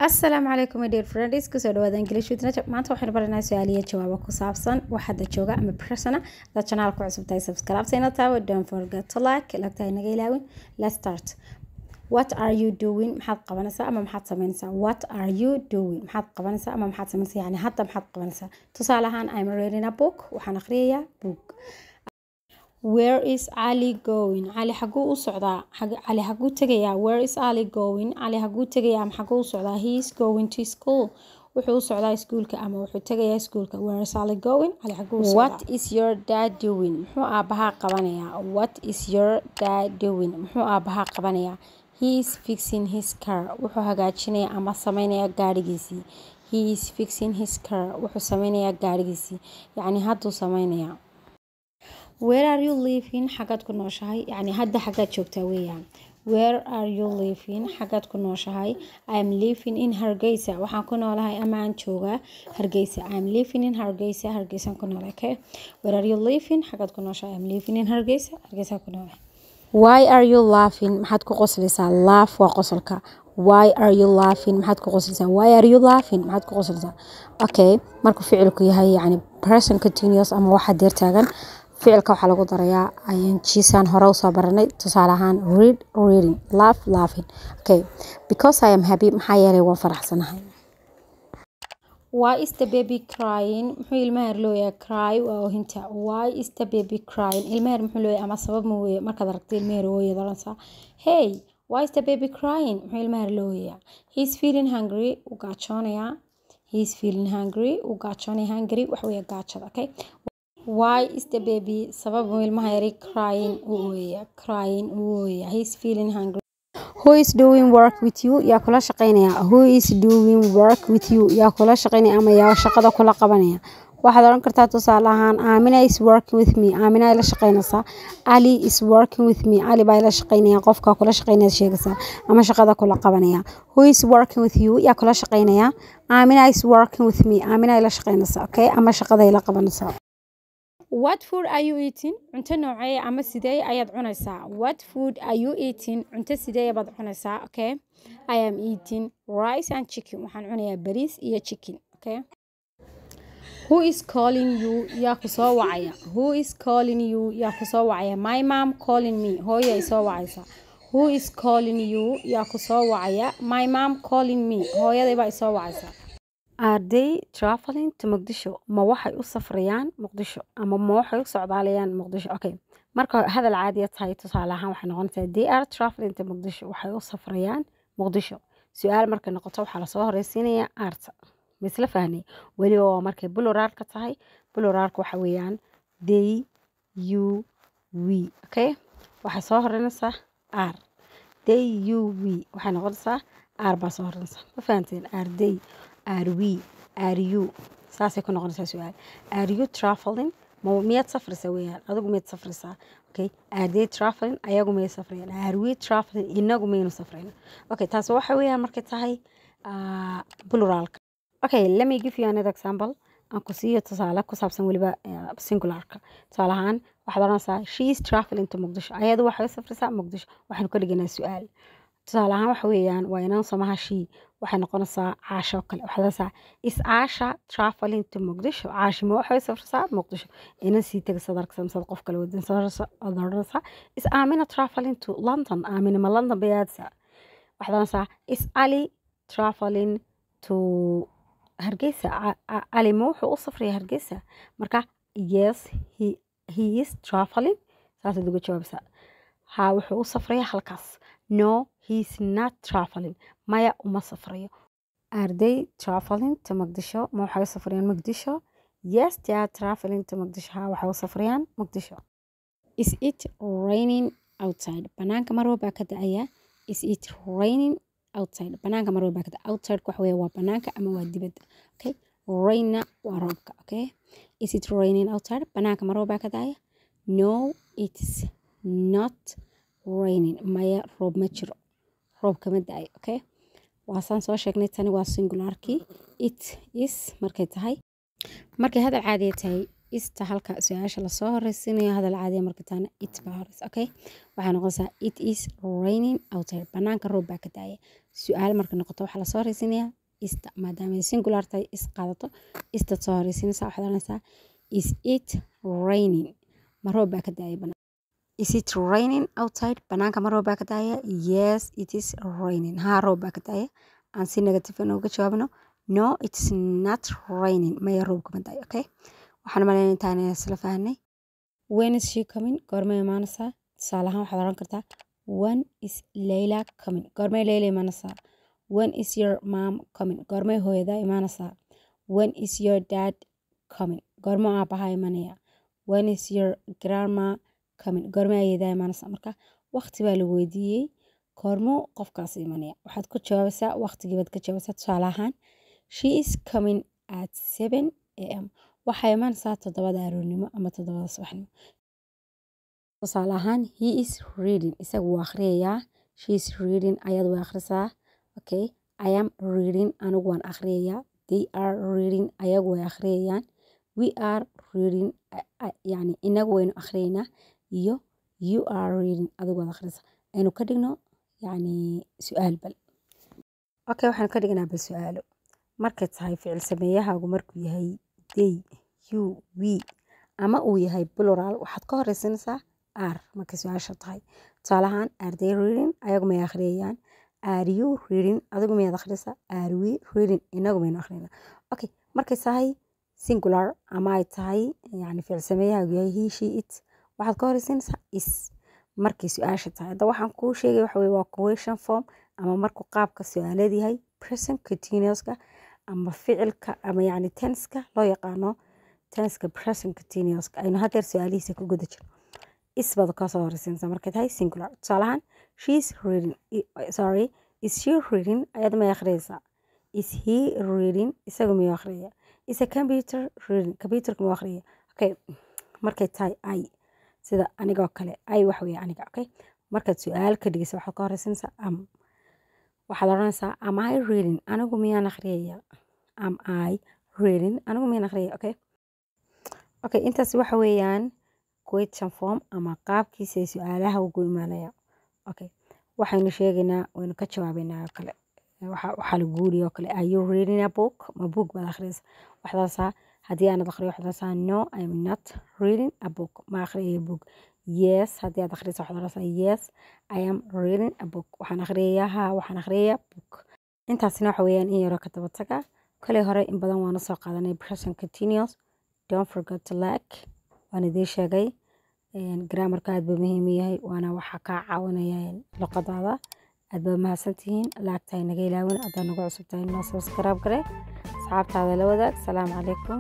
السلام عليكم dear friends kusoo dhawaada English with Najab maanta waxaan baranaynaa su'aaliyo jawaabo ku saabsan waxaad jooga ama persona da channel ku cusub tahay subscribe sayna taabo don't forget to like lagtahay naga ilaawin let's start what are you doing maxaad qabanaysaa ama maxaad sameynaysaa what are you doing maxaad qabanaysaa ama maxaad sameynaysaa yani hadda maxaad qabanaysaa tusaale ahaan I'm reading a book waxaan akhriyayaa book. Where is Ali going? Ali xaguu u socdaa? Ali xaguu tagayaa? Where is Ali going? Ali xaguu tagayaa ama xaguu u socdaa? He is going to school. Wuxuu u socdaa iskuulka ama wuxuu tagayaa iskuulka. Where is Ali going? Ali xaguu u socdaa? What is your dad doing? Muxuu aabaha qabanayaa? What is your dad doing? Muxuu aabaha qabanayaa? He is fixing his car. Wuxuu hagaajinayaa ama sameynayaa gaarigiisii. He is fixing his car. Wuxuu sameynayaa gaarigiisii. Yani hadduu sameynayaa. Where are you living? xagaad ku nooshahay yani hadda xagaad joogtaa weeyaan. Where are you living? xagaad ku nooshahay. I am living in Hargeysa. waxaan ku noolahay ama aan joogaa Hargeysa. I am living in Hargeysa. Hargeysa ku noolahay. Okay. Where are you living? xagaad ku nooshahay. I am living in Hargeysa. Hargeysa ku noolahay. Why are you laughing? maxaad ku qoslaysaa? Laugh waa qosolka. Why are you laughing? maxaad ku qoslaysaa? Why are you laughing? maxaad ku qoslaysaa? Okay. markuu ficilku yahay yani present continuous ama waxa deer taagan ficilka waxa lagu darayaa ing-san hore u soo baranay tusaale ahaan read reading laugh laughing. Okay. Because I am happy maxaa yeelay waan faraxsanahay. Why is the baby crying? muxuu ilmaha looyaa cry waa oohinta. Why is the baby crying? ilmaha muxuu looyaa ama sabab ma weeye markaad aragtay ilmaha ooyay daransa. Hey, why is the baby crying? muxuu ilmaha looyaa. He is feeling hungry u gaajoonaya. He is feeling hungry u gaajoonaya. Hungry wax weeye gaajada. Okay. Why is the baby sabab ilmaha yari crying crying he is feeling hungry. Who is doing work with you? yaa kula shaqeynaya. Who is doing work with you? yaa kula shaqeynaya ama yaa shaqada kula qabanaya. waxaad oran kartaa tusaale ahaan Amina is working with me. Amina ila shaqeynaysa. Ali is working with me. Ali baa ila shaqeynaya qofka kula shaqeynaya sheegaysa ama shaqada kula qabanaya. Who is working with you? yaa kula shaqeynaya. Amina is working with me. Amina ila shaqeynaysa. Okay ama shaqada ila qabanaysa. What food are you eating? cunto noocee ama sidee ayaad cunaysaa? What food are you eating? cunto sidee baad cunaysaa? Okay. I am eating rice and chicken. waxaan cunayaa bariis iyo chicken. Okay. Who is calling you? yaa ku soo wacaya. Who is calling you? yaa ku soo wacaya. My mom calling me. hooyo ay soo wacaysa. Who is calling you? yaa ku soo wacaya. My mom calling me. hooyaday baa soo wacaysa. Are they traveling to Mogadishu? ma waxay u safrayaan Muqdisho ama ma waxay u socdaalayaan Muqdisho. Okay. marka hadal caadi ah tahay tusaale ahaan waxay noqonaysaa they are traveling to Mogadishu waxay u safrayaan Muqdisho. su'aal markay noqoto waxa la soo horeysiinaya arta misla fahnay waliba waa markay pluralka tahay pluralka waxa weeyaan they you we. Okay. waxa soo horeynaysa are they you we waxay noqonaysaa are baa soo horeynaysa ma fahanteen are they are we are you saasay ku noqonaysaa su'aal. Are you traveling? miyaad safraysaa weeyaan adigu miyaad safraysaa. Okay. Are they traveling? ayagu miyay safrayaan. Are we traveling? inagu miyaynu safrayna. Okay. taas waxa weeyaan markay tahay pluralka. Okay. let me give you another example. aan ku siiyo tusaale ku saabsan waliba singularka. tusaale ahaan waxaad oranaysaa she is traveling to Mogadishu. ayadu waxay u safraysaa Mogadishu. waxaanu ka dhiganaa su'aal. tusaale ahaan waxa weeyaan waa inaan samaha she waxay noqonaysaa caasho kale. waxaad oranaysaa is Aasha traveling to Mogadishu? Caashi ma waxay u safraysaa Muqdisho. ina sii tagaysaa darksan sad qof kale wadan oranaysaa is Amina traveling to London? Amina ma London bay aadaysaa. waxaad oranaysaa is Ali traveling to Hargeysa? Ali ma wuxuu u safrayaa Hargeysa? marka yes he is traveling saasaad uga jawaabaysaa. ha wuxuu u safrayaa halkaas. No, he's not traveling. maya uma safrayo. Are they traveling to Mogadishu? ma waxay u safrayaan Mogadisho? Yes, they are traveling to Mogadishu. ha waxay u safrayaan Mogadisho. Is it raining outside? banaanka mar walba ka da'aya. Is it raining outside? banaanka mar walba ka da'aya. Outside waxa weeye waa banaanka ama waa dibadda. Okay. Rainna waa roobka. Okay. Is it raining outside? banaanka mar walba ka da'aya. No, it's not raining. maya roob ma jiro. roob kama da'ay. Okay. waasaan soo sheegnay tani waa singularkii. it is markay tahay markay hadal caadi tahay ista halka su'aasha la soo horeysiinayo hadal caadi markay taana it baa horeysa. Okay. waxay noqonaysaa it is raining outside. banaanka roob baa ka da'aya. su'aal marka noqoto waxa la soo horeysiinayaa ista maadaama ay singular tahay is qaadato ista soo horeysiinaysa waxaad oranaysaa is it raining ma roob baa ka daaya banaan is it raining outside banaanka ma roob baa ka daaya yes it is raining haa roob baa ka daaya aan si negative uga jawaabno no it's not raining maya roob kama daayo okay waxaan maleynaa intaan isla fahnay when is she coming goorma imaanaysaa tusaale ahaan waxaad oran kartaa when is Layla coming goorma Layla imaanaysaa when is your mom coming goorma hooyada imaanaysaa when is your dad coming goorma aabaha imanaya when is your grandma coming goorma ayeedaa imaanaysaa marka waqti baa lagu weydiiyey goormo qofkaas imanaya waxaad ku jawaabaysaa waqtigii baad ka jawaabaysaa tusaale ahaan she is coming at 7 am waxay imaanaysaa 7 aroornimo ama 7 subaxnimo tusaale ahaan he is reading isagu waa akhriyayaa she is reading ayadu way akhrisaa okay I am reading anigu waan akhriyayaa they are reading ayagu way akhriyayaan we are reading yani inagu waynu akhriyaynaa iyo you are reading adigu waad akhriyaysaa aynu ka dhigno yani su'aal bal okay waxaan ka dhignaa bal su'aalo markay tahay ficil sameeyahaagu markuu yahay they you we ama uu yahay plural waxaad ka horeysanaysaa are markay su'aasha tahay tusaale ahaan are they reading ayagu may akhriyayaan are you reading adigu miyaad akhriyaysaa are we reading inagu maynu akhriyaynaa okay markay tahay singular ama ay tahay yani ficil sameeyahaagu yahay he she it waxaad ka horeysanaysaa is markay su'aasha tahay hadda waxaan kuu sheegay waxa weeye waa question form ama markuu qaabka su'aaleed yahay present continuous-ka ama ficilka ama yani tense-ka loo yaqaano tense-ka present continuous-ka aynu haddeer su'aalihiisa ku guda jirno is baad ka soo horeysanaysaa markay tahay singular tusaale ahaan she is reading sorry is she reading ayad may akhriyaysaa is he reading isagu miyuu akhriyaya is a computer reading computerka miyuu akhriyaya okay markay tahay ay sida anigoo kale ay wax weeye aniga okay markaad su'aal ka dhigaysa waxaad ka horeysanaysaa waxaad oranaysaa am I reading anigu miyaan akhriyaya am I reading anigu miyaan akhriyaya okay intaas waxa weeyaan question form ama qaabkiisa ay su'aalaha ugu imaanaya okay waxaynu sheegaynaa waynu ka jawaabaynaa kale waxa la guuriyo kale are you reading a book ma book baad akhriyaysaa waxdaasa haddii aanad akhriyo waxdaasa no I am not reading a book ma akhriyayo book yes haddii aad akhriyaysaa waxdaasa yes I am reading a book waxaan akhriyayaa haa waxaan akhriyayaa book intaasina waxa weeyaan in yaroo ka daba taga kale hore in badan waanu soo qaadanay present continuous don't forget to like waan idiin sheegay grammarka aad buu muhiim u yahay waana waxa kaa caawinaya luqadaada aad baa mahadsantihiin laagtahay naga ilaawin haddaad nagu cusub tahay noo subscribe gare asxaabtaada la wadaag salaamu calaykum